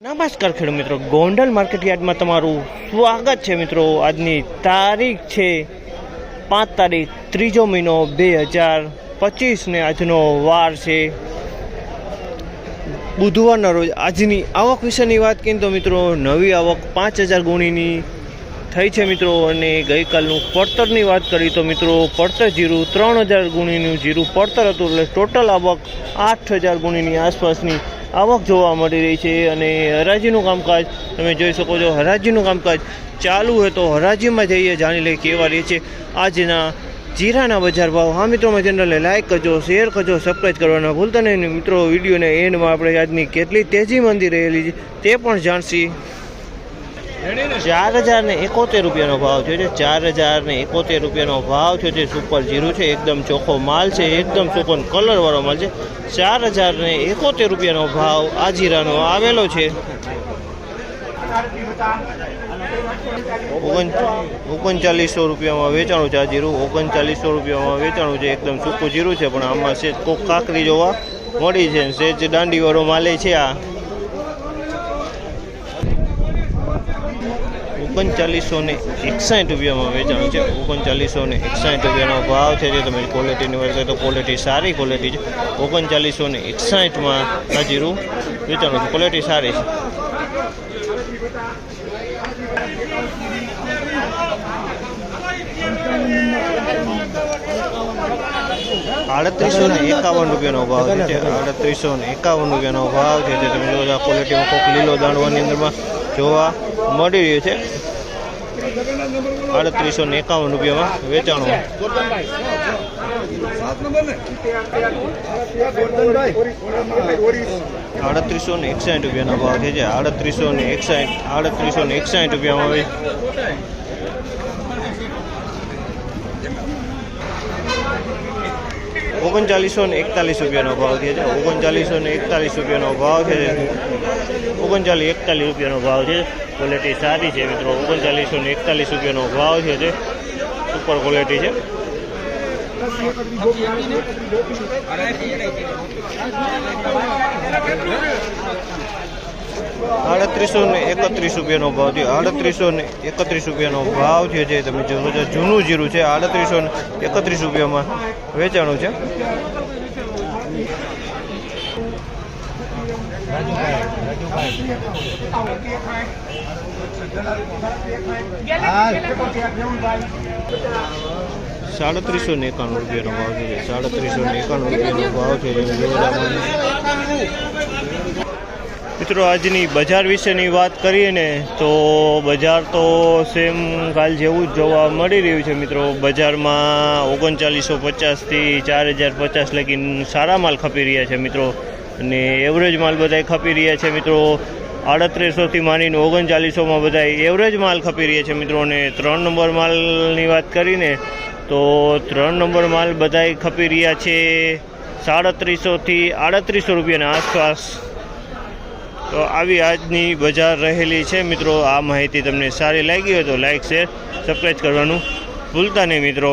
નમસ્કાર ખેડૂત મિત્રો, ગોંડલ માર્કેટ યાર્ડમાં તમારું સ્વાગત છે મિત્રો। આજની તારીખ છે 5 તારીખ 3 મહિનો 2025 ને આજનો વાર છે બુધવારના રોજ। આજની આવક વિશેની વાત કરીએ તો મિત્રો નવી આવક 5000 ગુણીની થઈ છે મિત્રો। અને ગઈકાલનું પડતરની વાત કરી તો મિત્રો પડતર જીરું 3000 ગુણીનું જીરું પડતર હતું, એટલે ટોટલ આવક 8000 ગુણીની આસપાસની આવક જોવા મળી રહી છે। અને હરાજીનું કામકાજ તમે જોઈ શકો છો, હરાજીનું કામકાજ ચાલુ હોય તો હરાજીમાં જઈએ જાણી લઈએ કેવા રહે છે આજના જીરાના બજાર ભાવ। હા મિત્રો, મારી ચેનલને લાઇક કરજો, શેર કરજો, સબસ્ક્રાઈબ કરવાના ભૂલતા નહીં મિત્રો। વિડીયોને એન્ડમાં આપણે આજની કેટલી તેજી મંદી રહેલી છે તે પણ જાણશી। 4071 રૂપિયાનો ભાવ થયો છે। 4071 રૂપિયાનો ભાવ થયો છે। સુપર જીરું છે, એકદમ ચોખ્ખો માલ છે, એકદમ સુપર કલર વાળો માલ છે। 4071 રૂપિયાનો ભાવ આ જીરાનો આવેલો છે। 3900 રૂપિયામાં વેચાણું છે આ જીરું। 3900 રૂપિયામાં વેચાણું છે। એકદમ સૂકું જીરું છે, પણ આમાં સેજ કોક કાકરી જોવા મળી છે, સેજ દાંડીવાળો માલે છે આ। 3961 રૂપિયામાં વેચાણું છે। 3961 રૂપિયાનો ભાવ છે। જે તમે ક્વોલિટીની વાત કરીએ તો ક્વોલિટી સારી ક્વોલિટી છે। 3961માં આ જીરું વેચાણું છે, ક્વોલિટી સારી છે। 3851 રૂપિયાનો ભાવ છે। 3851 રૂપિયાનો ભાવ છે। જે તમે જો આ ક્વોલિટીમાં કોક લીલો દાણવાની અંદરમાં જોવા મળી રહ્યું છે। 3851 રૂપિયામાં વેચાણું। 3861 રૂપિયાનો ભાવ છે। 3861 રૂપિયામાં 3941 રૂપિયાનો ભાવ છે। 3941 રૂપિયાનો ભાવ છે। 3941 રૂપિયાનો ભાવ છે। ક્વોલિટી સારી છે મિત્રો। 3941 રૂપિયાનો ભાવ છે। જે સુપર ક્વોલિટી છે। 3831 રૂપિયાનો ભાવ છે। 3831 રૂપિયાનો ભાવ છે। જે તમે જોશો જૂનું જીરું છે। 3831 રૂપિયામાં વેચાણું છે। 3791 રૂપિયાનો ભાવ છે। 3791 રૂપિયાનો ભાવ છે। મિત્રો આજની બજાર વિશેની વાત કરીએ ને તો બજાર તો સેમ કાલ જેવું જ જોવા મળી રહ્યું છે મિત્રો। બજારમાં 3950થી 4050 લગી સારા માલ ખપી રહ્યા છે મિત્રો। અને એવરેજ માલ બધા ખપી રહ્યા છે મિત્રો। 3800થી માંડીને 3900માં બધા એવરેજ માલ ખપી રહ્યા છે મિત્રો। અને 3 નંબર માલની વાત કરીને તો 3 નંબર માલ બધા ખપી રહ્યા છે 3700થી 3800 રૂપિયાના આસપાસ। તો આવી આજની બજાર રહેલી છે મિત્રો। આ માહિતી તમને સારી લાગી હોય તો લાઇક, શેર, સબસ્ક્રાઈબ કરવાનું ભૂલતા નહીં મિત્રો।